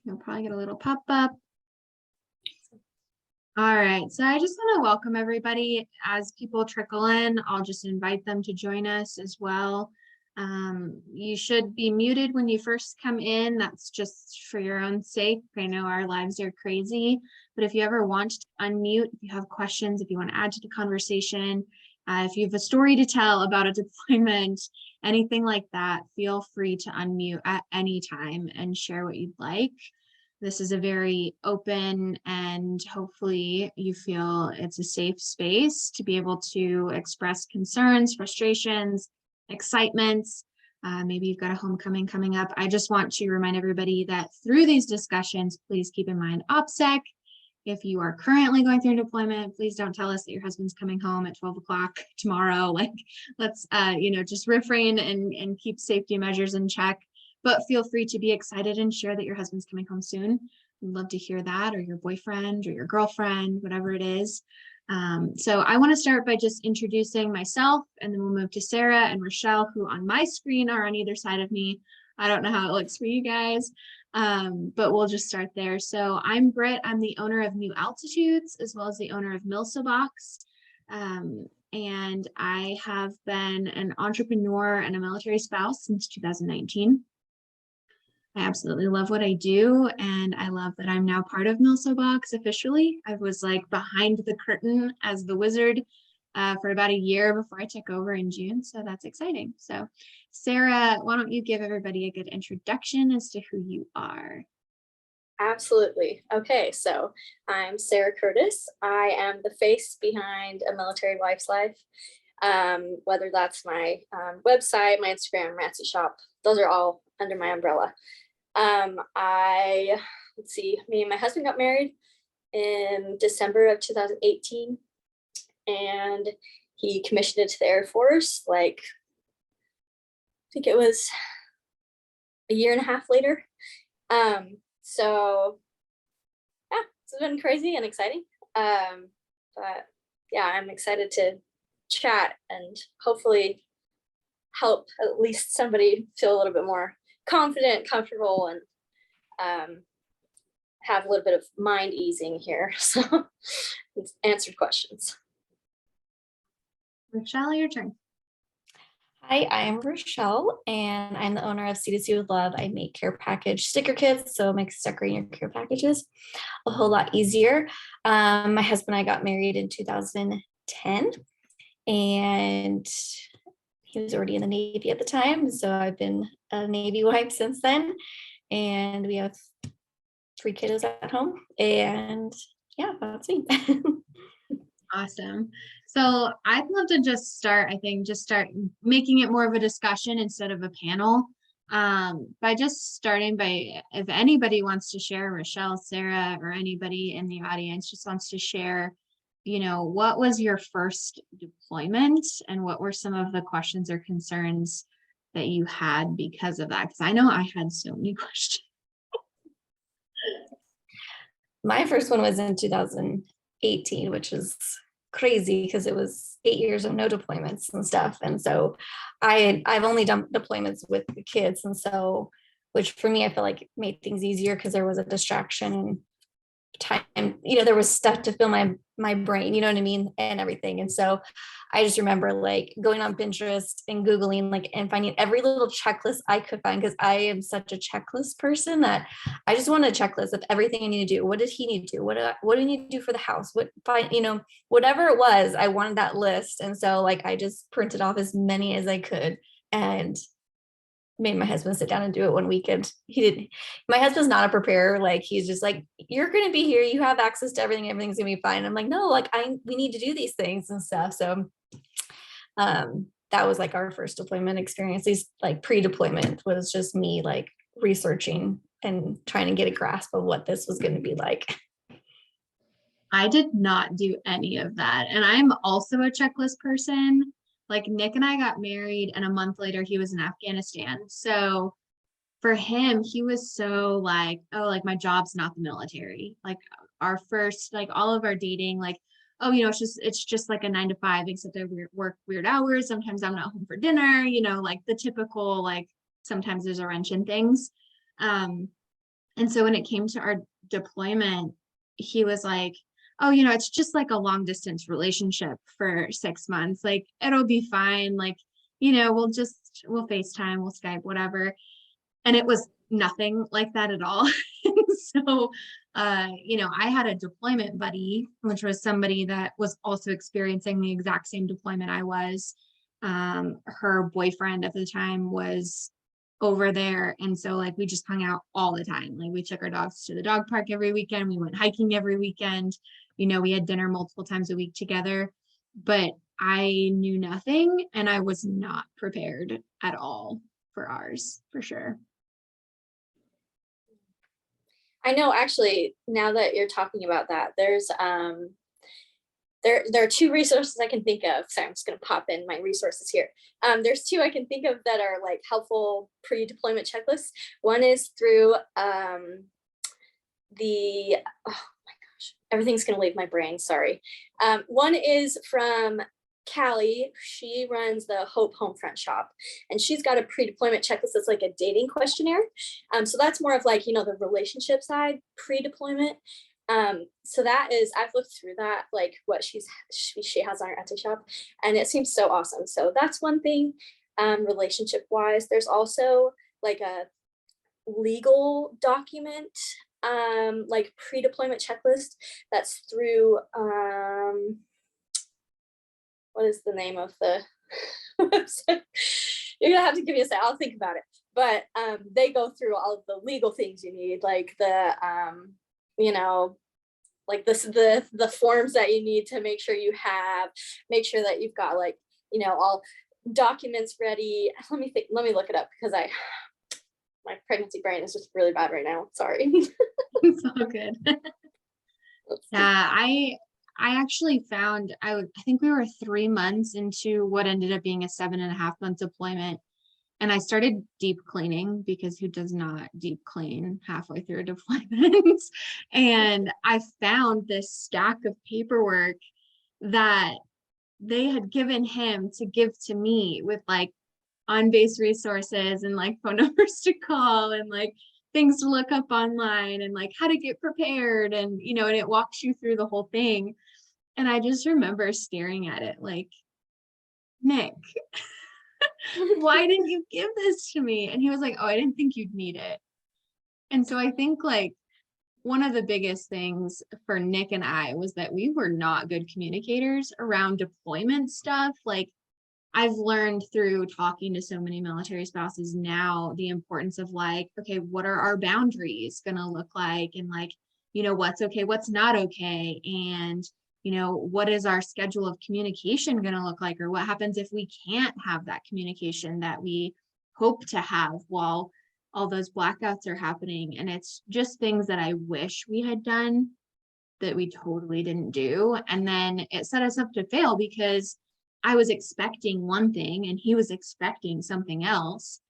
You'll probably get a little pop-up. All right, so I just want to welcome everybody. As people trickle in, I'll just invite them to join us as well. You should be muted when you first come in. That's just for your own sake. I know our lives are crazy, but if you ever want to unmute, if you have questions, if you want to add to the conversation, if you have a story to tell about a deployment, anything like that, feel free to unmute at any time and share what you'd like. This is a very open and hopefully you feel it's a safe space to be able to express concerns, frustrations, excitements. Maybe you've got a homecoming coming up. I just want to remind everybody that through these discussions, please keep in mind OPSEC. If you are currently going through deployment, please don't tell us that your husband's coming home at 12 o'clock tomorrow. Like, let's, just refrain and keep safety measures in check. But feel free to be excited and share that your husband's coming home soon. We'd love to hear that, or your boyfriend or your girlfriend, whatever it is. So I want to start by just introducing myself, and then we'll move to Sarah and Rachelle, who on my screen are on either side of me. I don't know how it looks for you guys, but we'll just start there. So I'm Britt. I'm the owner of New Altitudes, as well as the owner of MilSO Box. And I have been an entrepreneur and a military spouse since 2019. I absolutely love what I do, and I love that I'm now part of MilSO Box officially. I was like behind the curtain as the wizard for about a year before I took over in June, so that's exciting. So Sarah, why don't you give everybody a good introduction as to who you are? Absolutely. Okay, so I'm Sarah Curtis. I am the face behind A Military Wife's Life. Whether that's my website, my Instagram, my Etsy shop, those are all under my umbrella. Let's see, me and my husband got married in December of 2018, and he commissioned into the Air Force, like, I think it was a year and a half later. So yeah, it's been crazy and exciting. But yeah, I'm excited to chat and hopefully help at least somebody feel a little bit more confident, comfortable, and have a little bit of mind easing here. So answered questions. Rachelle, your turn. Hi, I'm Rachelle, and I'm the owner of C2C with Love. I make care package sticker kits, so it makes decorating your care packages a whole lot easier. My husband and I got married in 2010, and he was already in the Navy at the time, so I've been a Navy wife since then, and we have 3 kiddos at home, and yeah, that's me. Awesome. So I'd love to just start making it more of a discussion instead of a panel. By just starting by, if anybody wants to share, Rachelle, Sarah, or anybody in the audience just wants to share, what was your first deployment and what were some of the questions or concerns that you had because of that? Because I know I had so many questions. My first one was in 2018, which is crazy because it was 8 years of no deployments and stuff. And so I've only done deployments with the kids. And so, which for me, I feel like made things easier because there was a distraction time, there was stuff to fill my brain, you know what I mean? And everything. And so I just remember like going on Pinterest and Googling and finding every little checklist I could find, because I am such a checklist person that I just wanted a checklist of everything I need to do. What did he need to do? What do I need to do for the house? Whatever it was, I wanted that list. And so I just printed off as many as I could and made my husband sit down and do it one weekend. My husband's not a preparer. He's just like, you're going to be here. You have access to everything. Everything's going to be fine. I'm like, no, we need to do these things and stuff. So, that was our first deployment experience. These pre-deployment was just me researching and trying to get a grasp of what this was going to be like. I did not do any of that. And I'm also a checklist person. Nick and I got married and a month later he was in Afghanistan. So for him, he was so my job's not the military. Our first, all of our dating, it's just like a 9 to 5, except I work weird hours. Sometimes I'm not home for dinner, the typical, sometimes there's a wrench in things. And so when it came to our deployment, he was like, oh, it's just like a long distance relationship for 6 months. Like, it'll be fine. Like, we'll FaceTime, we'll Skype, whatever. And it was nothing like that at all. So, I had a deployment buddy, which was somebody that was also experiencing the exact same deployment I was. Her boyfriend at the time was over there. And so like we just hung out all the time. Like we took our dogs to the dog park every weekend. We went hiking every weekend. We had dinner multiple times a week together. But I knew nothing and I was not prepared at all for ours, for sure. I know, actually, now that you're talking about that, there's there are two resources I can think of. So I'm just going to pop in my resources here. There's two I can think of that are like helpful pre-deployment checklists. One is through the, oh my gosh, everything's going to leave my brain, sorry. One is from Callie. She runs the Hope Homefront shop, and she's got a pre-deployment checklist that's like a dating questionnaire. So that's more of like, the relationship side pre-deployment. So that is, I've looked through that, like what she has on her Etsy shop, and it seems so awesome. So that's one thing. Relationship wise, there's also like a legal document, like pre-deployment checklist that's through, what is the name of the website? You're gonna have to give me a second, I'll think about it. But they go through all of the legal things you need, like the like the forms that you need to make sure make sure that you've got like, all documents ready. Let me look it up, because my pregnancy brain is just really bad right now. Sorry. It's all good. Yeah, I actually found, I think we were 3 months into what ended up being a 7.5-month deployment. And I started deep cleaning, because who does not deep clean halfway through a deployment? And I found this stack of paperwork that they had given him to give to me, with like on-base resources and like phone numbers to call and like things to look up online and like how to get prepared, and and it walks you through the whole thing. And I just remember staring at it like, Nick, why didn't you give this to me? And he was like, oh, I didn't think you'd need it. And so I think like one of the biggest things for Nick and I was that we were not good communicators around deployment stuff. Like, I've learned through talking to so many military spouses now the importance of like, okay, what are our boundaries going to look like? And like, what's okay, what's not okay? And, what is our schedule of communication going to look like? Or what happens if we can't have that communication that we hope to have while all those blackouts are happening? And it's just things that I wish we had done that we totally didn't do. And then it set us up to fail, because I was expecting one thing and he was expecting something else.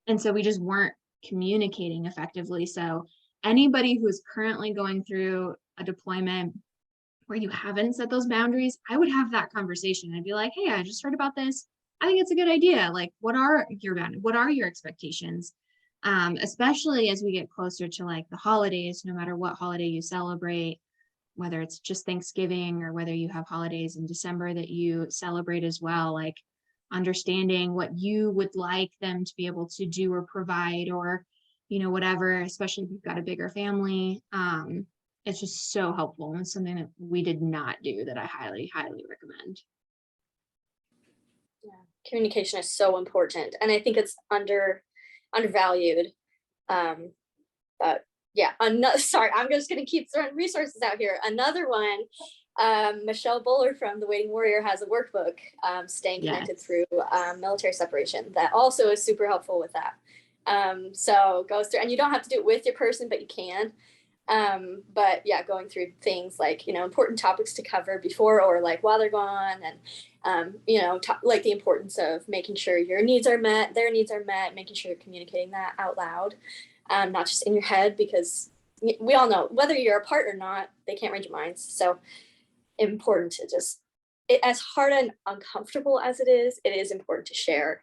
And so we just weren't communicating effectively. So anybody who is currently going through a deployment where you haven't set those boundaries, I would have that conversation. I'd be like, hey, I just heard about this. I think it's a good idea. Like, what are your expectations? Especially as we get closer to like the holidays, no matter what holiday you celebrate, whether it's just Thanksgiving or whether you have holidays in December that you celebrate as well, like understanding what you would like them to be able to do or provide, or, whatever, especially if you've got a bigger family. It's just so helpful, and something that we did not do that I highly, highly recommend. Yeah, communication is so important, and I think it's undervalued. But yeah, sorry, I'm just going to keep throwing resources out here. Another one, Michelle Buller from The Waiting Warrior has a workbook, Staying Connected Through Military Separation, that also is super helpful with that. So goes through, and you don't have to do it with your person, but you can. But yeah, going through things like, important topics to cover before or like while they're gone, and like the importance of making sure your needs are met, their needs are met, making sure you're communicating that out loud. Not just in your head, because we all know whether you're apart or not, they can't read your minds. So important to just, as hard and uncomfortable as it is important to share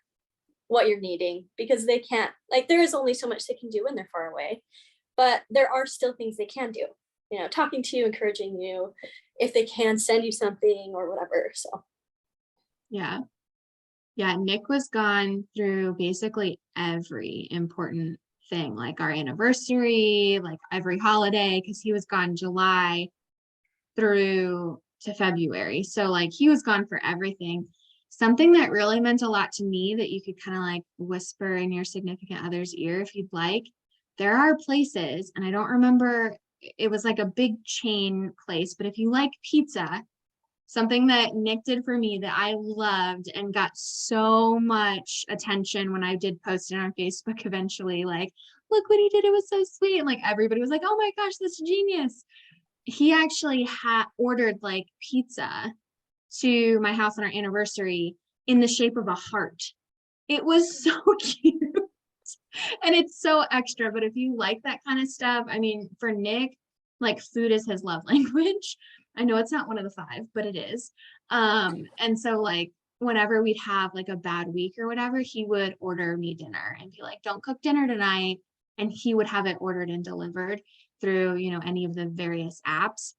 what you're needing, because they can't, like, there is only so much they can do when they're far away. but there are still things they can do, you know, talking to you, encouraging you, if they can send you something or whatever. So Yeah. Yeah, Nick was gone through basically every important thing, like our anniversary, like every holiday, because he was gone July through to February. So like he was gone for everything. Something that really meant a lot to me that you could kind of like whisper in your significant other's ear if you'd like. There are places, and I don't remember, it was like a big chain place, but if you like pizza, something that Nick did for me that I loved and got so much attention when I did post it on Facebook eventually, like, look what he did, it was so sweet. And like everybody was like, oh my gosh, that's genius. He actually had ordered like pizza to my house on our anniversary in the shape of a heart. It was so cute. And it's so extra, but if you like that kind of stuff, I mean, for Nick, like food is his love language. I know it's not one of the five, but it is. And so like whenever we'd have like a bad week or whatever, he would order me dinner and be like, don't cook dinner tonight. And he would have it ordered and delivered through, you know, any of the various apps.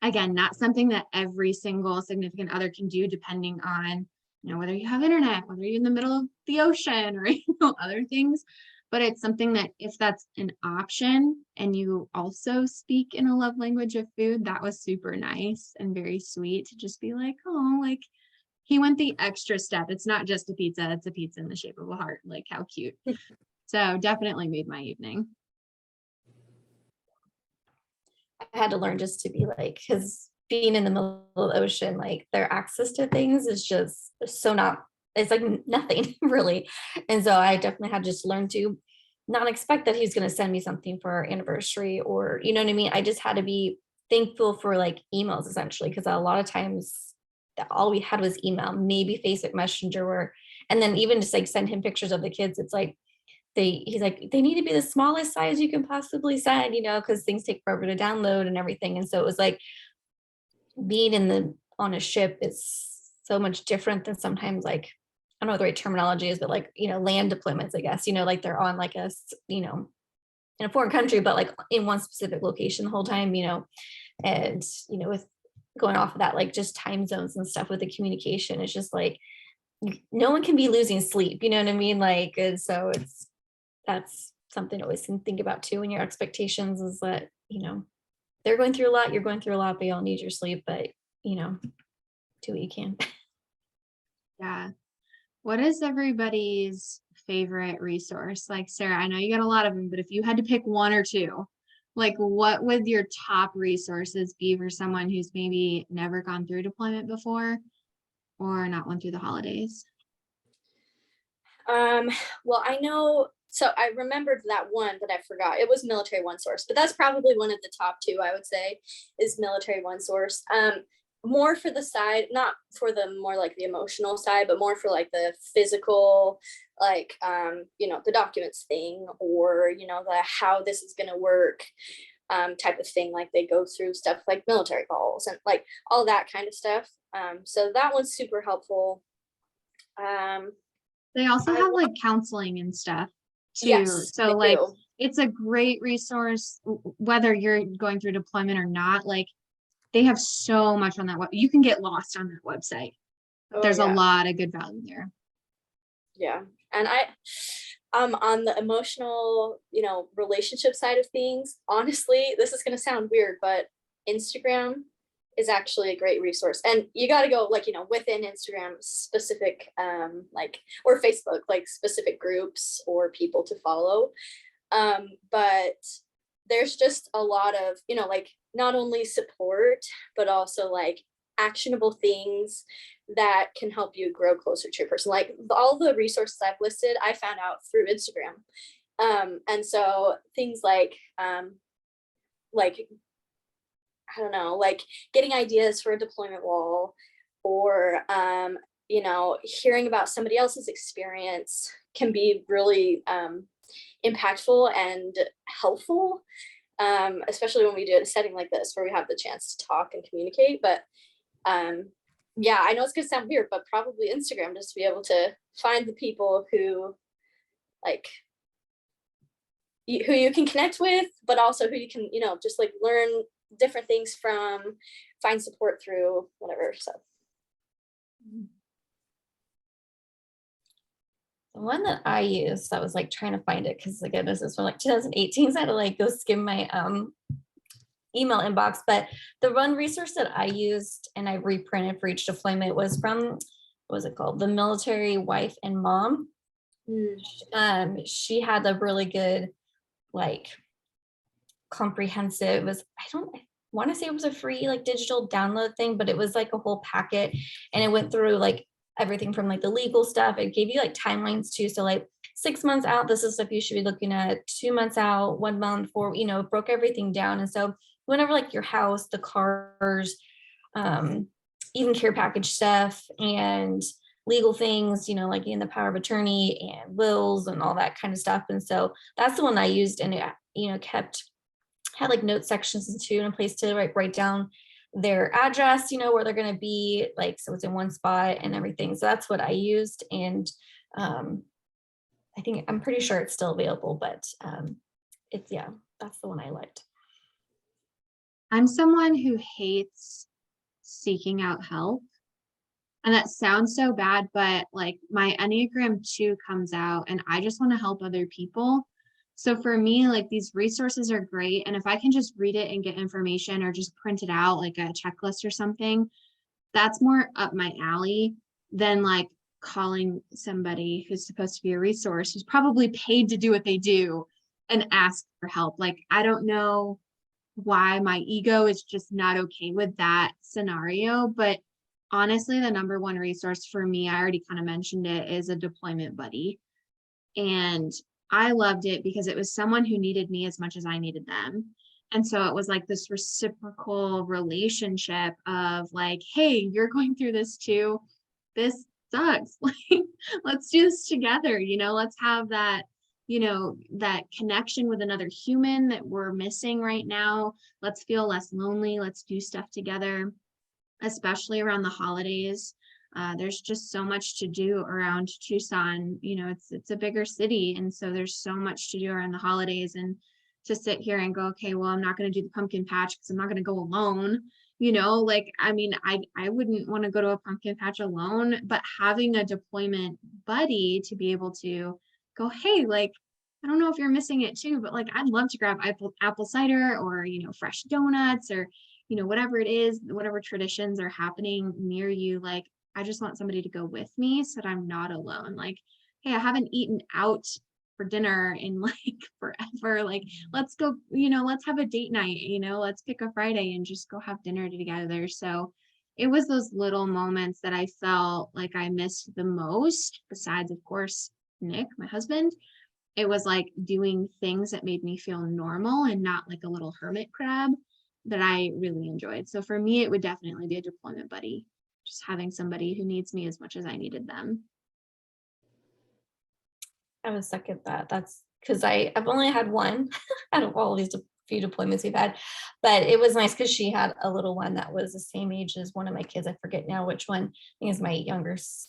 Again, not something that every single significant other can do, depending on, you know, whether you have internet, whether you're in the middle of the ocean or, you know, other things. But it's something that if that's an option and you also speak in a love language of food, that was super nice and very sweet to just be like, oh, like he went the extra step. It's not just a pizza, it's a pizza in the shape of a heart. Like how cute. So definitely made my evening. I had to learn just to be like, because being in the middle of the ocean, like their access to things is just so not, it's like nothing really. And so I definitely had to just learn to not expect that he's going to send me something for our anniversary, or, you know what I mean? I just had to be thankful for like emails essentially, because a lot of times that all we had was email, maybe Facebook Messenger, or, and then even just like send him pictures of the kids. It's like, he's like, they need to be the smallest size you can possibly send, you know, because things take forever to download and everything. And so it was like being on a ship is so much different than sometimes, like, I don't know what the right terminology is, but like, you know, land deployments, I guess, you know, like they're on like you know, in a foreign country, but like in one specific location the whole time, you know, and, you know, with going off of that, like just time zones and stuff with the communication, it's just like, no one can be losing sleep, you know what I mean? Like, and so that's something to always think about too. And your expectations is that, you know, they're going through a lot, you're going through a lot, but you all need your sleep, but, you know, do what you can. Yeah. What is everybody's favorite resource? Like Sarah, I know you got a lot of them, but if you had to pick one or two, like what would your top resources be for someone who's maybe never gone through deployment before or not went through the holidays? Well, I know, so I remembered that one that I forgot. It was Military One Source, but that's probably one of the top two, I would say, is Military One Source. More for the side, not for the more like the emotional side, but more for like the physical, like you know, the documents thing, or you know, the how this is gonna work type of thing. Like they go through stuff like military calls and like all that kind of stuff. So that one's super helpful. They also I have like counseling and stuff too. Yes, So they like do. it's a great resource, whether you're going through deployment or not. Like they have so much on that. You can get lost on that website, but Oh there's a yeah, lot of good value there. yeah. And on the emotional, you know, relationship side of things, honestly, this is gonna sound weird, but Instagram is actually a great resource. And you got to go like, you know, within Instagram specific, like, or Facebook, like specific groups or people to follow. But there's just a lot of, you know, like not only support, but also like actionable things that can help you grow closer to your person. Like all the resources I've listed, I found out through Instagram. And so things like I don't know, like getting ideas for a deployment wall, or you know, hearing about somebody else's experience can be really impactful and helpful, especially when we do it in a setting like this where we have the chance to talk and communicate. But yeah, I know it's gonna sound weird, but probably Instagram, just to be able to find the people who like who you can connect with, but also who you can, just like learn different things from, find support through, whatever. So the one that I used, I was like trying to find it because again, this is from like 2018, so I had to like go skim my email inbox. But the one resource that I used and I reprinted for each deployment was from, what was it called? The Military Wife and Mom. She had a really good, like, comprehensive, I want to say it was a free like digital download thing, but it was like a whole packet, and it went through like everything from like the legal stuff. It gave you like timelines too. So like 6 months out, this is stuff you should be looking at, 2 months out, 1 month, for, it broke everything down. And so whenever like your house, the cars, even care package stuff and legal things, like in the power of attorney and wills and all that kind of stuff. And so that's the one I used, and it, had like note sections and too, and a place to write down their address, where they're going to be, like, so it's in one spot and everything. So that's what I used. And I'm pretty sure it's still available, but that's the one I liked. I'm someone who hates seeking out help. And that sounds so bad, but like my Enneagram 2 comes out and I just want to help other people. So for me, like these resources are great. And if I can just read it and get information or just print it out like a checklist or something, that's more up my alley than like calling somebody who's supposed to be a resource, who's probably paid to do what they do, and ask for help. Like, I don't know why my ego is just not okay with that scenario. But honestly, the number one resource for me, I already kind of mentioned it, is a deployment buddy. And I loved it because it was someone who needed me as much as I needed them. And so it was like this reciprocal relationship of like, hey, you're going through this too. This sucks. Like, let's do this together. Let's have that, that connection with another human that we're missing right now. Let's feel less lonely. Let's do stuff together, especially around the holidays. There's just so much to do around Tucson. It's a bigger city, and so there's so much to do around the holidays. And to sit here and go, okay, well, I'm not going to do the pumpkin patch because I'm not going to go alone. I wouldn't want to go to a pumpkin patch alone, but having a deployment buddy to be able to go, hey, like, I don't know if you're missing it too, but like, I'd love to grab apple cider or, fresh donuts or, whatever it is, whatever traditions are happening near you. Like, I just want somebody to go with me so that I'm not alone. Like, hey, I haven't eaten out for dinner in like forever. Like, let's go, let's have a date night, let's pick a Friday and just go have dinner together. So it was those little moments that I felt like I missed the most, besides, of course, Nick, my husband. It was like doing things that made me feel normal and not like a little hermit crab, that I really enjoyed. So for me, it would definitely be a deployment buddy, just having somebody who needs me as much as I needed them. I would second that. That's because I've only had one out of all these few deployments we've had, but it was nice because she had a little one that was the same age as one of my kids. I forget now which one. I think is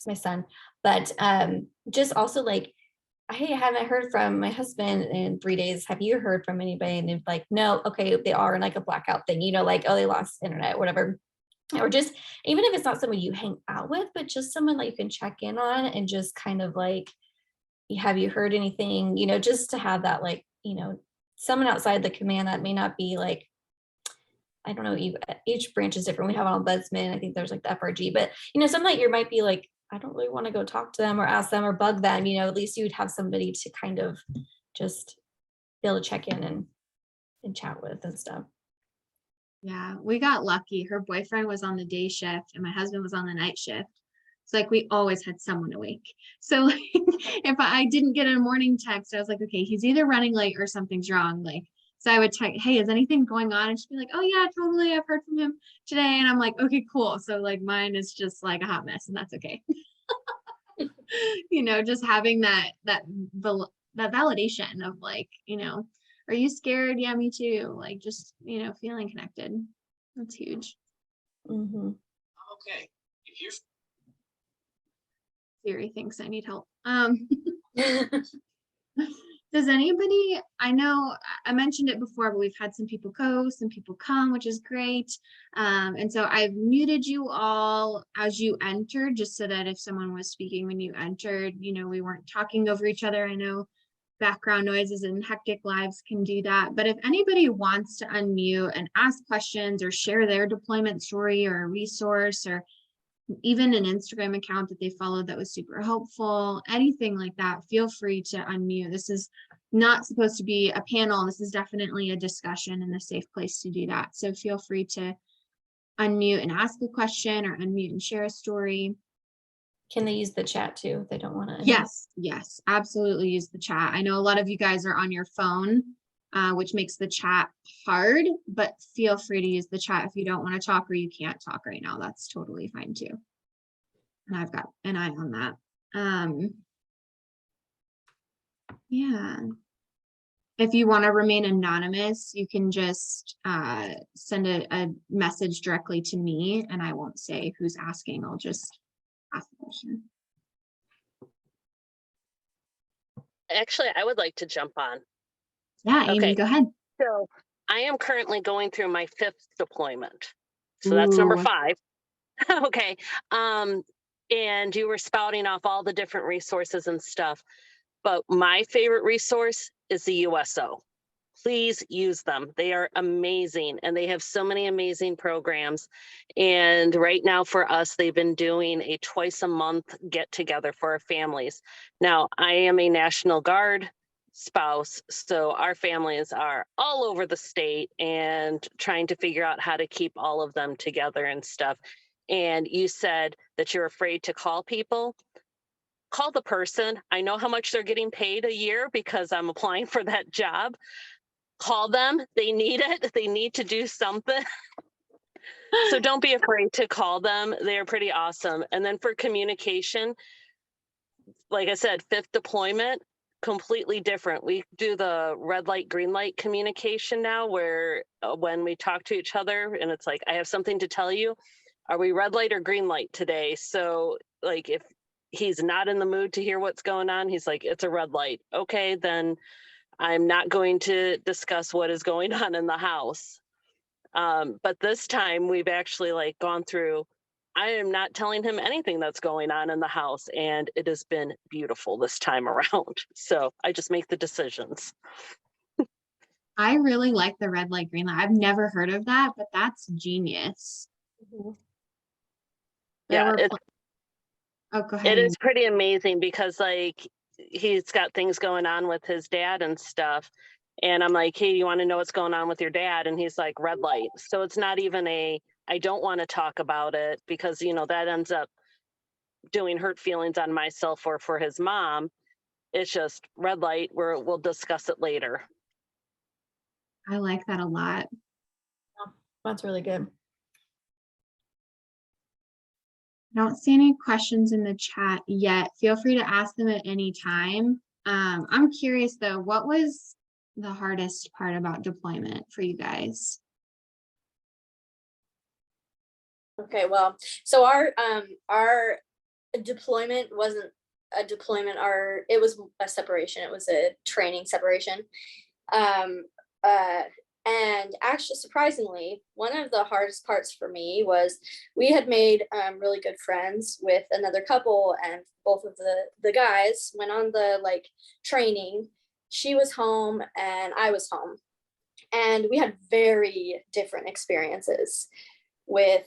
my son. But just also like, hey, I haven't heard from my husband in 3 days. Have you heard from anybody? And they're like, no, okay, they are in like a blackout thing, like, oh, they lost internet, whatever. Or just, even if it's not someone you hang out with, but just someone that you can check in on and just kind of like, have you heard anything, just to have that, like, someone outside the command that may not be like, I don't know, each branch is different. We have an ombudsman, I think there's like the FRG, but something that you might be like, I don't really want to go talk to them or ask them or bug them, at least you would have somebody to kind of just be able to check in and chat with and stuff. Yeah, we got lucky. Her boyfriend was on the day shift and my husband was on the night shift. It's like we always had someone awake. So like, if I didn't get a morning text, I was like, okay, he's either running late or something's wrong. Like, so I would check, hey, is anything going on? And she'd be like, oh yeah, totally. I've heard from him today. And I'm like, okay, cool. So like mine is just like a hot mess, and that's okay. Just having that validation of like, are you scared? Yeah, me too. Like, just, feeling connected. That's huge. Mm-hmm. Okay. If you're Siri thinks I need help. Does anybody, I know I mentioned it before, but we've had some people go, some people come, which is great. And so I've muted you all as you entered, just so that if someone was speaking when you entered, we weren't talking over each other. I know background noises and hectic lives can do that. But if anybody wants to unmute and ask questions or share their deployment story or a resource or even an Instagram account that they followed that was super helpful, anything like that, feel free to unmute. This is not supposed to be a panel. This is definitely a discussion and a safe place to do that. So feel free to unmute and ask a question or unmute and share a story. Can they use the chat too if they don't want to? Yes, absolutely use the chat. I know a lot of you guys are on your phone, which makes the chat hard, but feel free to use the chat if you don't want to talk or you can't talk right now. That's totally fine too. And I've got an eye on that. Yeah. If you want to remain anonymous, you can just send a message directly to me and I won't say who's asking. I'll just ask the question. Actually, I would like to jump on. Yeah, Amy, Okay. go ahead. So I am currently going through my 5th deployment. So that's number Ooh. 5. Okay. And you were spouting off all the different resources and stuff. But my favorite resource is the USO. Please use them. They are amazing and they have so many amazing programs. And right now for us, they've been doing a twice a month get together for our families. Now, I am a National Guard spouse, so our families are all over the state and trying to figure out how to keep all of them together and stuff. And you said that you're afraid to call people. Call the person. I know how much they're getting paid a year because I'm applying for that job. Call them. They need it. They need to do something. So don't be afraid to call them. They're pretty awesome. And then for communication, like I said, 5th deployment, completely different. We do the red light, green light communication now where when we talk to each other and it's like, I have something to tell you. Are we red light or green light today? So like if he's not in the mood to hear what's going on, he's like, it's a red light. Okay, then I'm not going to discuss what is going on in the house. But this time we've actually like gone through, I am not telling him anything that's going on in the house. And it has been beautiful this time around. So I just make the decisions. I really like the red light, green light. I've never heard of that, but that's genius. Yeah, oh, go ahead. it is pretty amazing because like he's got things going on with his dad and stuff. And I'm like, hey, you want to know what's going on with your dad? And he's like, red light. So it's not even I don't want to talk about it because, that ends up doing hurt feelings on myself or for his mom. It's just red light where we'll discuss it later. I like that a lot. That's really good. I don't see any questions in the chat yet. Feel free to ask them at any time. I'm curious though, what was the hardest part about deployment for you guys? Okay, well, so our deployment wasn't a deployment, it was a separation. It was a training separation. And actually, surprisingly, one of the hardest parts for me was we had made really good friends with another couple, and both of the guys went on the training. She was home and I was home, and we had very different experiences with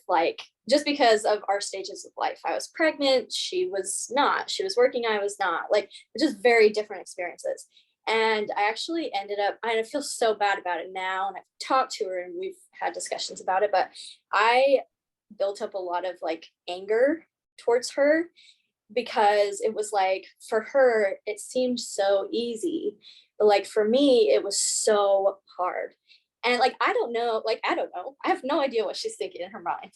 just because of our stages of life. I was pregnant, she was not. She was working, I was not. Just very different experiences. And I actually ended up, I feel so bad about it now, and I've talked to her and we've had discussions about it, but I built up a lot of anger towards her because it was for her, it seemed so easy, but for me, it was so hard. And I don't know, I have no idea what she's thinking in her mind.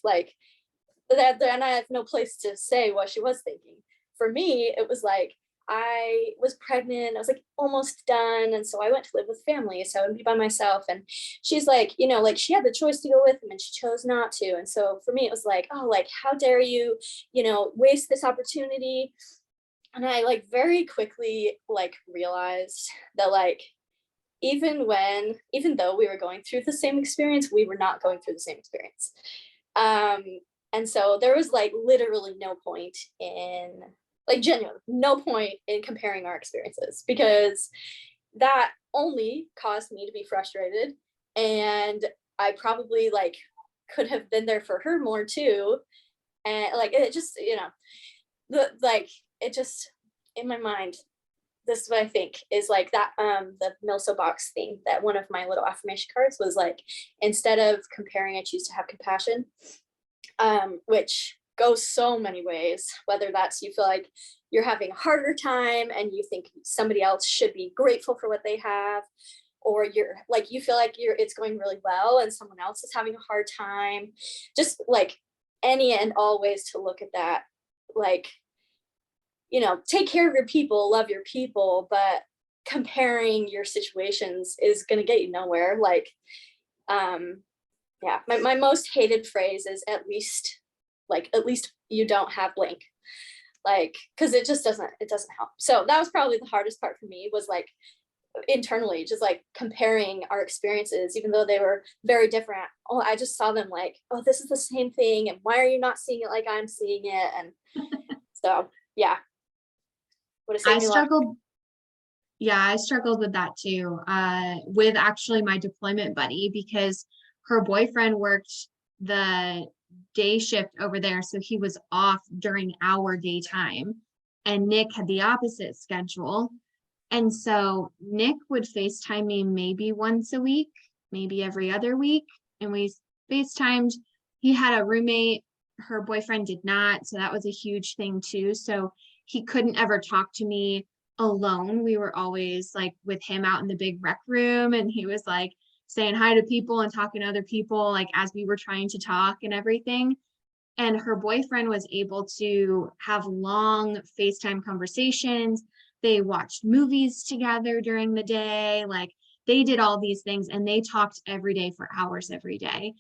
And I have no place to say what she was thinking. For me, it was I was pregnant, I was almost done. And so I went to live with family, so I would be by myself. And she's she had the choice to go with him and she chose not to. And so for me, it was oh, how dare you, waste this opportunity. And I like very quickly like realized that like even though we were going through the same experience, we were not going through the same experience. And so there was like literally no point in, like, genuine no point in comparing our experiences, because that only caused me to be frustrated, and I probably like could have been there for her more too. And like it just, like it just, in my mind, this is what I think is like that the MilSO Box thing, that one of my little affirmation cards was like, instead of comparing, I choose to have compassion, which goes so many ways, whether that's you feel like you're having a harder time and you think somebody else should be grateful for what they have, or you're like, you feel like it's going really well and someone else is having a hard time. Just like any and all ways to look at that, like, take care of your people, love your people, but comparing your situations is going to get you nowhere. Like, yeah, my most hated phrase is at least you don't have blank, like, because it doesn't help. So that was probably the hardest part for me, was like internally just like comparing our experiences, even though they were very different. Oh, I just saw them like, oh, this is the same thing, and why are you not seeing it like I'm seeing it? And so yeah, I struggled. Yeah, I struggled with that too, with actually my deployment buddy, because her boyfriend worked the day shift over there. So he was off during our daytime, and Nick had the opposite schedule. And so Nick would FaceTime me maybe once a week, maybe every other week. And we FaceTimed. He had a roommate, her boyfriend did not. So that was a huge thing too. So he couldn't ever talk to me alone. We were always like with him out in the big rec room, and he was like saying hi to people and talking to other people, like as we were trying to talk and everything. And her boyfriend was able to have long FaceTime conversations. They watched movies together during the day. Like they did all these things, and they talked every day for hours every day.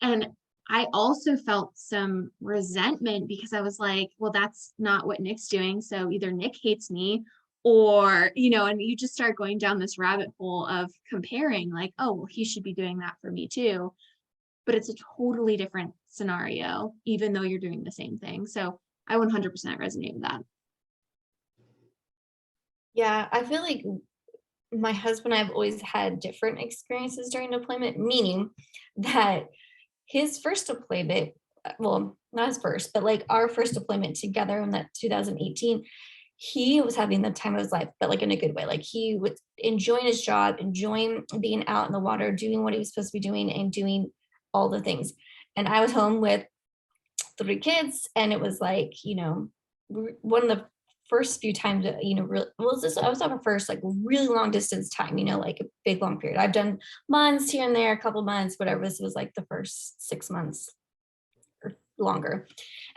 And I also felt some resentment, because I was like, well, that's not what Nick's doing. So either Nick hates me, or, and you just start going down this rabbit hole of comparing, like, oh, well, he should be doing that for me too. But it's a totally different scenario, even though you're doing the same thing. So I 100% resonate with that. Yeah, I feel like my husband and I have always had different experiences during deployment, meaning that his first deployment, well, not his first, but like our first deployment together in that 2018, he was having the time of his life, but like in a good way. Like he was enjoying his job, enjoying being out in the water, doing what he was supposed to be doing, and doing all the things. And I was home with 3 kids, and it was like, one of the first few times, I was on a first like really long distance time, like a big long period. I've done months here and there, a couple months, whatever. This was like the first 6 months or longer.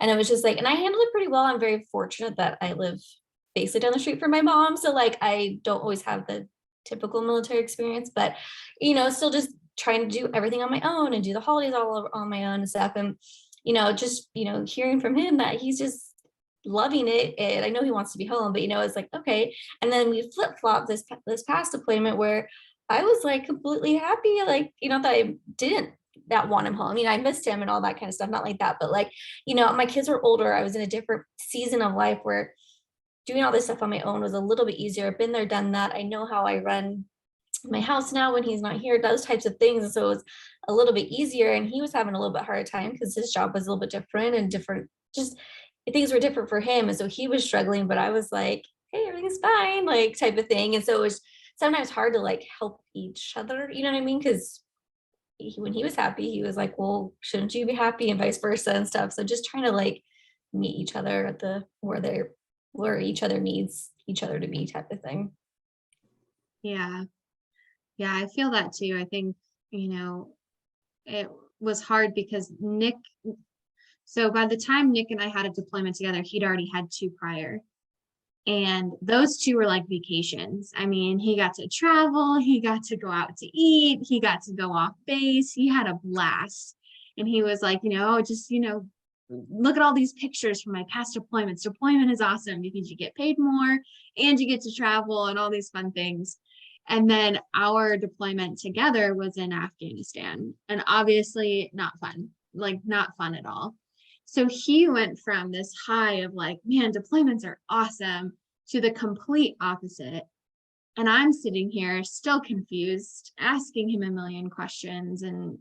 And it was just like, and I handled it pretty well. I'm very fortunate that I live basically down the street from my mom. So like, I don't always have the typical military experience, but, still just trying to do everything on my own and do the holidays all on my own and stuff. And, just, hearing from him that he's just loving it, and I know he wants to be home, but it's like, okay. And then we flip-flop this past deployment where I was like completely happy, like, that I didn't that want him home. I missed him and all that kind of stuff, not like that, but like, my kids were older. I was in a different season of life where doing all this stuff on my own was a little bit easier. I've been there, done that. I know how I run my house now when he's not here, those types of things. And so it was a little bit easier, and he was having a little bit harder time because his job was a little bit different, and just things were different for him. And so he was struggling, but I was like, hey, everything's fine, like type of thing. And so it was sometimes hard to like help each other, you know what I mean? Because when he was happy, he was like, well, shouldn't you be happy, and vice versa and stuff. So just trying to like meet each other at where each other needs each other to be, type of thing. Yeah, I feel that too. I think, it was hard because so by the time Nick and I had a deployment together, he'd already had 2 prior. And those 2 were like vacations. I mean, he got to travel, he got to go out to eat, he got to go off base, he had a blast. And he was like, just, look at all these pictures from my past deployments. Deployment is awesome because you get paid more and you get to travel and all these fun things. And then our deployment together was in Afghanistan, and obviously not fun, like not fun at all. So he went from this high of like, man, deployments are awesome, to the complete opposite. And I'm sitting here still confused, asking him a million questions. And,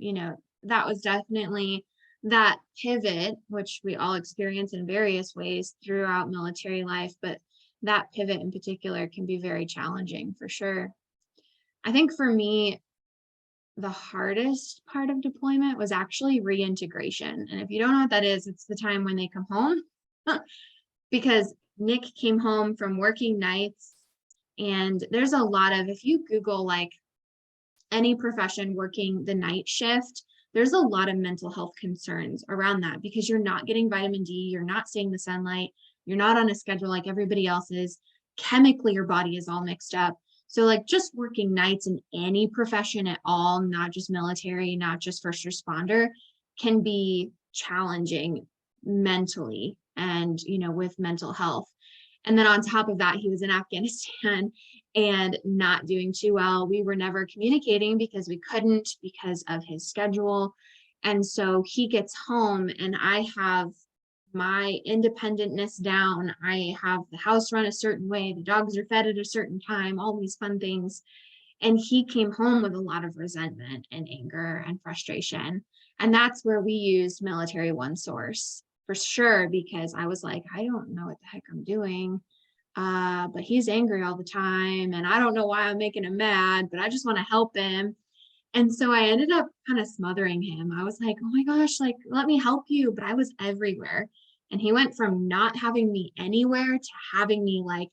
that was definitely that pivot, which we all experience in various ways throughout military life, but that pivot in particular can be very challenging for sure. I think for me, the hardest part of deployment was actually reintegration. And if you don't know what that is, it's the time when they come home. Because Nick came home from working nights, and there's a lot of, if you Google like any profession working the night shift, there's a lot of mental health concerns around that, because you're not getting vitamin D, you're not seeing the sunlight, you're not on a schedule like everybody else is. Chemically, your body is all mixed up. So like just working nights in any profession at all, not just military, not just first responder, can be challenging mentally and, with mental health. And then on top of that, he was in Afghanistan and not doing too well. We were never communicating because we couldn't, because of his schedule. And so he gets home and I have my independentness down. I have the house run a certain way. The dogs are fed at a certain time, all these fun things. And he came home with a lot of resentment and anger and frustration. And that's where we used Military One Source for sure, because I was like, I don't know what the heck I'm doing. But he's angry all the time. And I don't know why I'm making him mad, but I just want to help him. And so I ended up kind of smothering him. I was like, oh my gosh, like, let me help you. But I was everywhere. And he went from not having me anywhere to having me like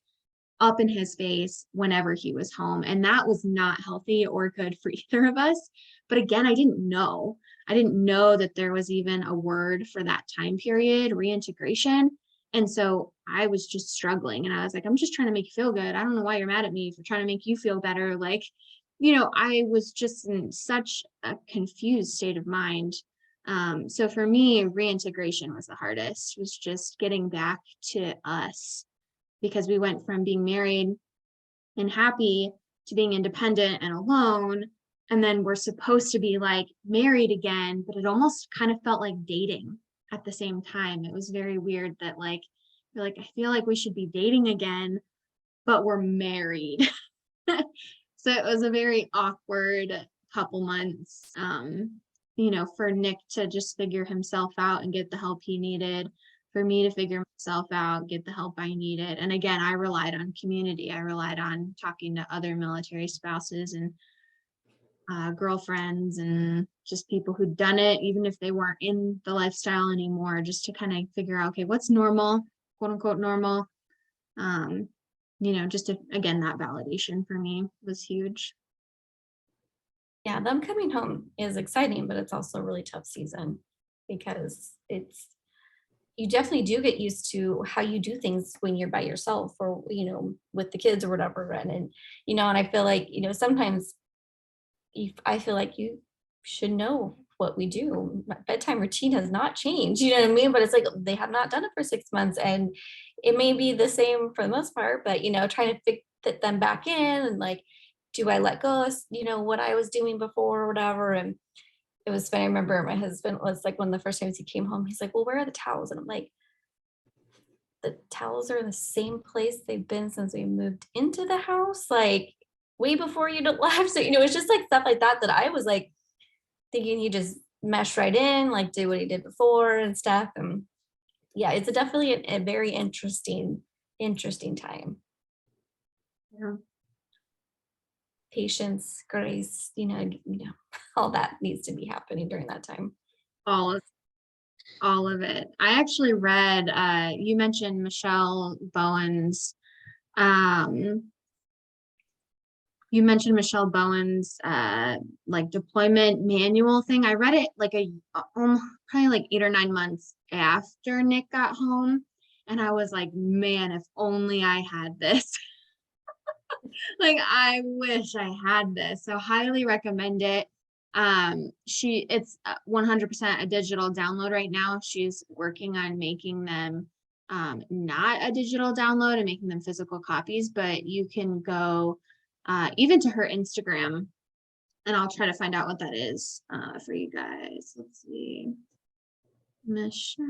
up in his face whenever he was home. And that was not healthy or good for either of us. But again, I didn't know that there was even a word for that time period, reintegration. And so I was just struggling, and I was like, I'm just trying to make you feel good. I don't know why you're mad at me for trying to make you feel better. Like, I was just in such a confused state of mind. So for me, reintegration was the hardest, was just getting back to us, because we went from being married and happy to being independent and alone. And then we're supposed to be like married again, but it almost kind of felt like dating at the same time. It was very weird that like, you're like, I feel like we should be dating again, but we're married. So it was a very awkward couple months, for Nick to just figure himself out and get the help he needed, for me to figure myself out, get the help I needed. And again, I relied on community. I relied on talking to other military spouses and girlfriends and just people who'd done it, even if they weren't in the lifestyle anymore, just to kind of figure out, okay, what's normal, quote unquote normal. Just to, again, that validation for me was huge. Yeah, them coming home is exciting, but it's also a really tough season, because you definitely do get used to how you do things when you're by yourself, or, with the kids or whatever. And I feel like, sometimes I feel like you should know what we do. My bedtime routine has not changed, you know what I mean? But it's like, they have not done it for 6 months, and it may be the same for the most part, but, trying to fit them back in, and like, do I let go of, what I was doing before or whatever. And it was funny. I remember my husband was like, one of the first times he came home, he's like, well, where are the towels? And I'm like, the towels are in the same place they've been since we moved into the house, like way before you left. So, it's just like stuff like that I was like thinking he just meshed right in, like did what he did before and stuff. And yeah, it's definitely a very interesting time. Yeah. Patience, grace, all that needs to be happening during that time. All of it. I actually read, you mentioned Michelle Bowen's, like deployment manual thing. I read it like probably like 8 or 9 months after Nick got home. And I was like, man, if only I had this. Like, I wish I had this. So highly recommend it. It's 100% a digital download right now. She's working on making them not a digital download and making them physical copies, but you can go even to her Instagram, and I'll try to find out what that is for you guys. Let's see. Michelle.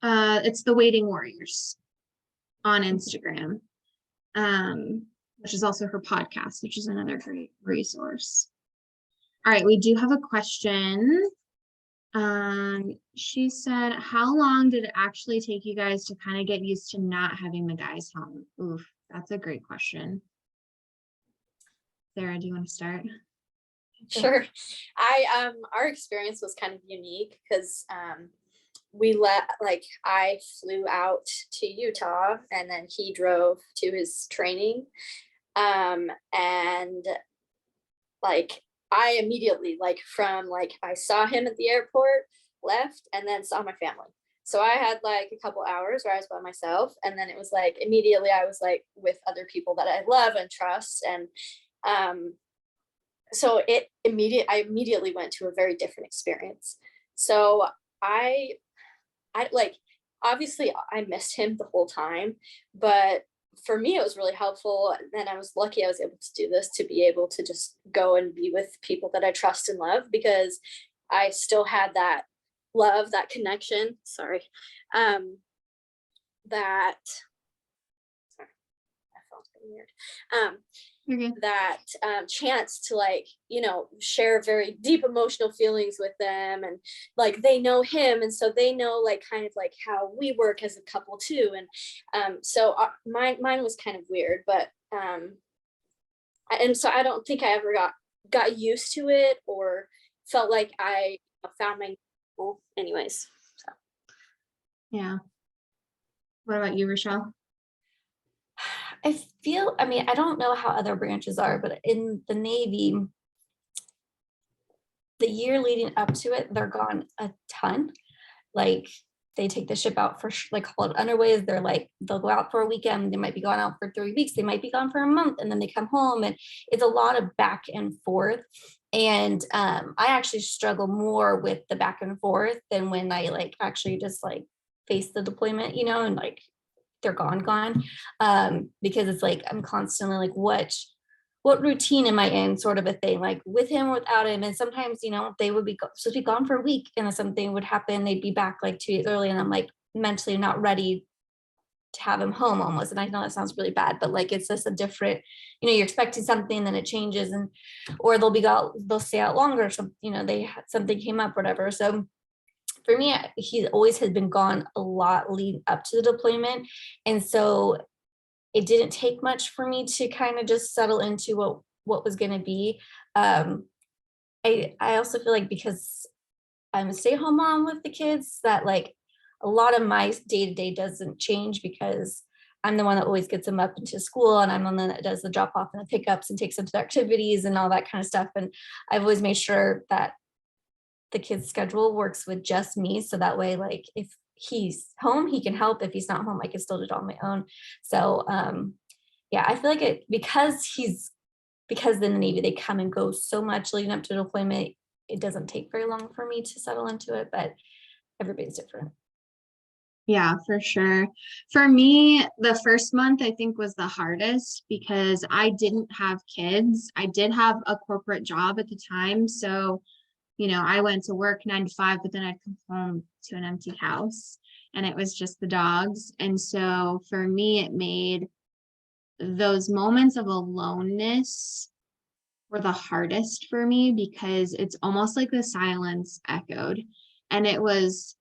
It's the Waiting Warriors on Instagram, which is also her podcast, which is another great resource. All right, we do have a question. She said, how long did it actually take you guys to kind of get used to not having the guys home? Oof, that's a great question. Sarah, do you want to start? Sure. Our experience was kind of unique because I flew out to Utah and then he drove to his training. And like I immediately I saw him at the airport, left, and then saw my family. So I had like a couple hours where I was by myself, and then it was like immediately I was like with other people that I love and trust. And so I immediately went to a very different experience. So I like, obviously I missed him the whole time, but for me, it was really helpful. And I was lucky I was able to do this, to be able to just go and be with people that I trust and love, because I still had that love, that connection. Sorry. I felt weird. That chance to share very deep emotional feelings with them, and like they know him, and so they know like kind of like how we work as a couple too. And so mine was kind of weird, but and so I don't think I ever got used to it or felt like I found my anyways. So yeah. What about you, Rachelle? I don't know how other branches are, but in the Navy, the year leading up to it, they're gone a ton. Like they take the ship out for like called underways. They're like, they'll go out for a weekend. They might be gone out for 3 weeks. They might be gone for a month, and then they come home, and it's a lot of back and forth. And I actually struggle more with the back and forth than when I like actually just like face the deployment, and like they're gone, because it's like I'm constantly like, what routine am I in, sort of a thing, like with him or without him. And sometimes, they would be supposed to be gone for a week, and if something would happen, they'd be back like 2 days early, and I'm like mentally not ready to have him home almost. And I know that sounds really bad, but like it's just a different, you're expecting something, then it changes, and or they'll stay out longer. So something came up, whatever. So for me, he always had been gone a lot leading up to the deployment. And so it didn't take much for me to kind of just settle into what was going to be. I also feel like because I'm a stay-at-home mom with the kids, that like a lot of my day-to-day doesn't change, because I'm the one that always gets them up into school, and I'm the one that does the drop off and the pickups and takes them to their activities and all that kind of stuff. And I've always made sure that the kid's schedule works with just me. So that way, like if he's home, he can help. If he's not home, I can still do it on my own. So yeah, I feel like because in the Navy, they come and go so much leading up to deployment, it doesn't take very long for me to settle into it, but everybody's different. Yeah, for sure. For me, the first month I think was the hardest because I didn't have kids. I did have a corporate job at the time. So I went to work 9 to 5, but then I'd come home to an empty house, and it was just the dogs. And so for me, it made those moments of aloneness were the hardest for me, because it's almost like the silence echoed, and it was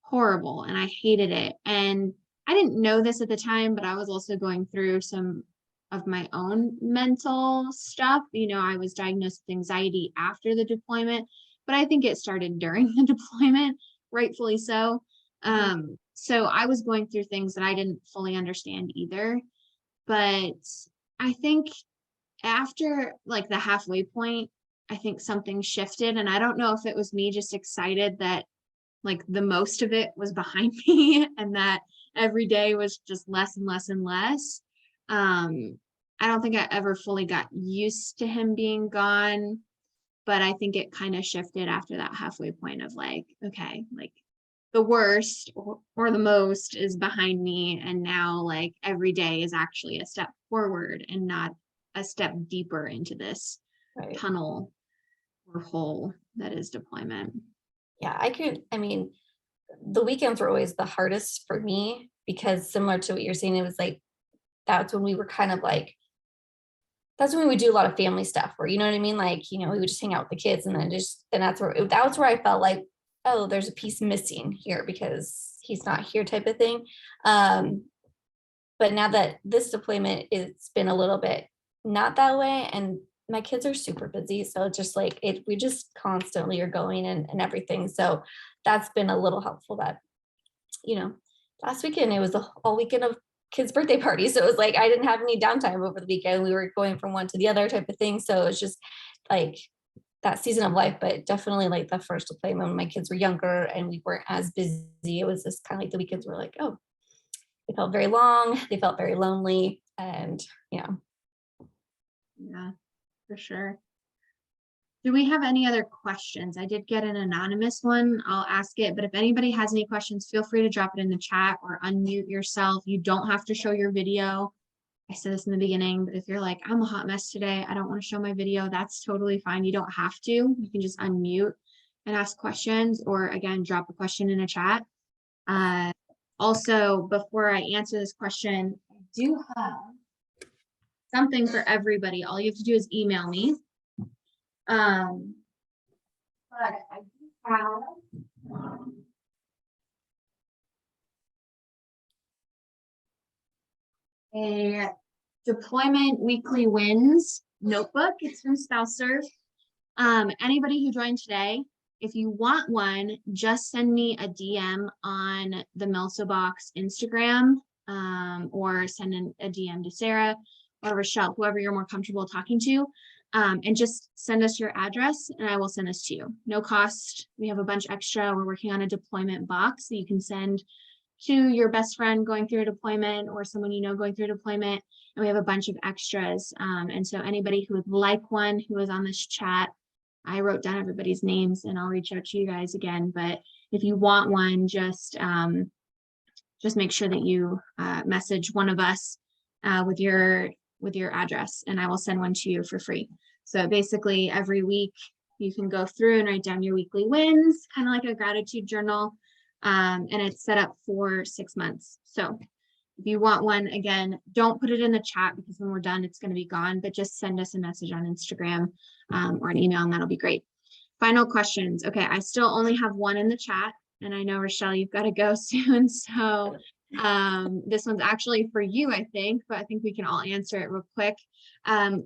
horrible, and I hated it. And I didn't know this at the time, but I was also going through some of my own mental stuff. I was diagnosed with anxiety after the deployment, but I think it started during the deployment, rightfully so. So I was going through things that I didn't fully understand either. But I think after like the halfway point, I think something shifted, and I don't know if it was me just excited that like the most of it was behind me and that every day was just less and less and less. I don't think I ever fully got used to him being gone. but I think it kind of shifted after that halfway point of like, okay, like the worst or the most is behind me. And now like every day is actually a step forward and not a step deeper into this Right. tunnel or hole that is deployment. Yeah, I mean, the weekends were always the hardest for me because similar to what you're saying, it was like, that's when we were kind of like, that's when we would do a lot of family stuff where, you know what I mean? Like, we would just hang out with the kids and then that was where I felt like, oh, there's a piece missing here because he's not here type of thing. But now that this deployment, it's been a little bit not that way. And my kids are super busy. So it's just like we just constantly are going and everything. So that's been a little helpful that, last weekend it was all weekend of kids' birthday parties. So it was like I didn't have any downtime over the weekend. We were going from one to the other type of thing. So it's just like that season of life, but definitely like the first deployment when my kids were younger and we weren't as busy. It was just kind of like the weekends were like, oh, they felt very long, they felt very lonely. And Yeah, for sure. Do we have any other questions? I did get an anonymous one. I'll ask it, but if anybody has any questions, feel free to drop it in the chat or unmute yourself. You don't have to show your video. I said this in the beginning, but if you're like, I'm a hot mess today, I don't want to show my video, that's totally fine. You don't have to. You can just unmute and ask questions, or again, drop a question in a chat. Also, before I answer this question, I do have something for everybody. All you have to do is email me. But I do have a deployment weekly wins notebook. It's from SpouseServe. Anybody who joined today, if you want one, just send me a DM on the MilSO Box Instagram, or send a DM to Sarah or Rachelle, whoever you're more comfortable talking to, and just send us your address and I will send this to you. No cost. We have a bunch extra. We're working on a deployment box that you can send to your best friend going through a deployment or someone you know going through a deployment. And we have a bunch of extras. And so anybody who would like one who is on this chat, I wrote down everybody's names and I'll reach out to you guys again. But if you want one, just make sure that you message one of us with your address and I will send one to you for free. So basically every week you can go through and write down your weekly wins, kind of like a gratitude journal. And it's set up for 6 months. So if you want one, again, don't put it in the chat because when we're done, it's going to be gone, but just send us a message on Instagram or an email and that'll be great. Final questions. Okay, I still only have one in the chat and I know, Rachelle, you've got to go soon. So this one's actually for you, I think, but I think we can all answer it real quick.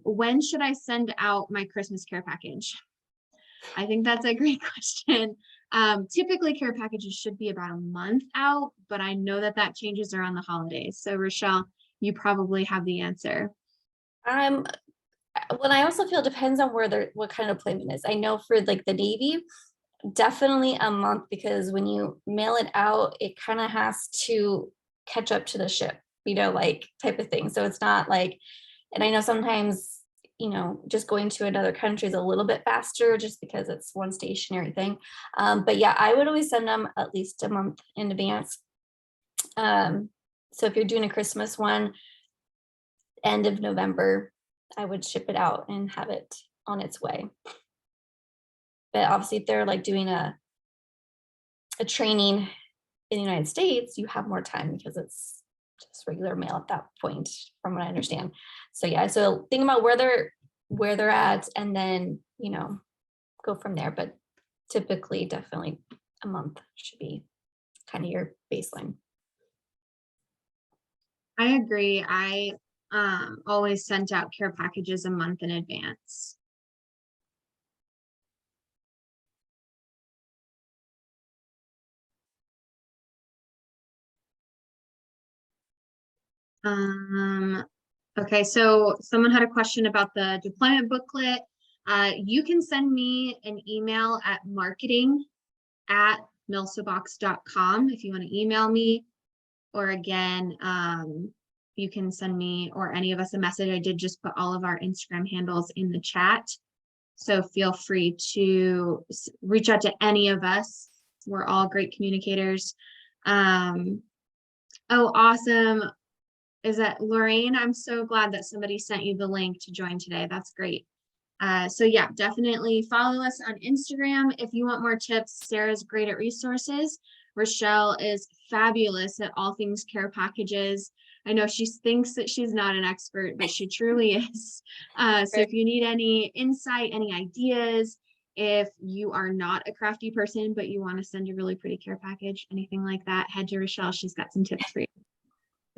When should I send out my Christmas care package? I think that's a great question. Typically care packages should be about a month out, but I know that changes around the holidays. So Rachelle, you probably have the answer. Well, I also feel it depends on what kind of deployment is. I know for like the Navy, definitely a month, because when you mail it out, it kind of has to catch up to the ship, like type of thing. So it's not like, and I know sometimes, just going to another country is a little bit faster just because it's one stationary thing. But yeah, I would always send them at least a month in advance. So if you're doing a Christmas one, end of November, I would ship it out and have it on its way. But obviously if they're like doing a training in the United States, you have more time because it's just regular mail at that point, from what I understand. So yeah, so think about where they're at and then, go from there. But typically, definitely a month should be kind of your baseline. I agree. I always sent out care packages a month in advance. Okay, so someone had a question about the deployment booklet. You can send me an email at marketing@milsobox.com if you want to email me, or again, you can send me or any of us a message. I did just put all of our Instagram handles in the chat. So feel free to reach out to any of us. We're all great communicators. Oh, awesome. Is that Lorraine? I'm so glad that somebody sent you the link to join today. That's great. So yeah, definitely follow us on Instagram. If you want more tips, Sarah's great at resources. Rachelle is fabulous at all things care packages. I know she thinks that she's not an expert, but she truly is. So if you need any insight, any ideas, if you are not a crafty person, but you want to send a really pretty care package, anything like that, head to Rachelle. She's got some tips for you.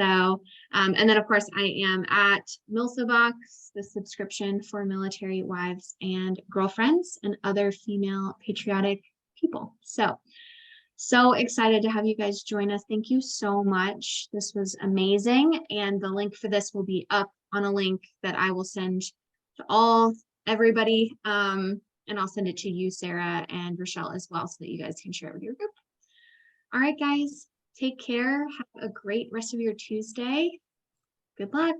So, and then of course I am at MilSO Box, the subscription for military wives and girlfriends and other female patriotic people. So excited to have you guys join us. Thank you so much. This was amazing. And the link for this will be up on a link that I will send to everybody. And I'll send it to you, Sarah and Rachelle as well, so that you guys can share it with your group. All right, guys. Take care. Have a great rest of your Tuesday. Good luck.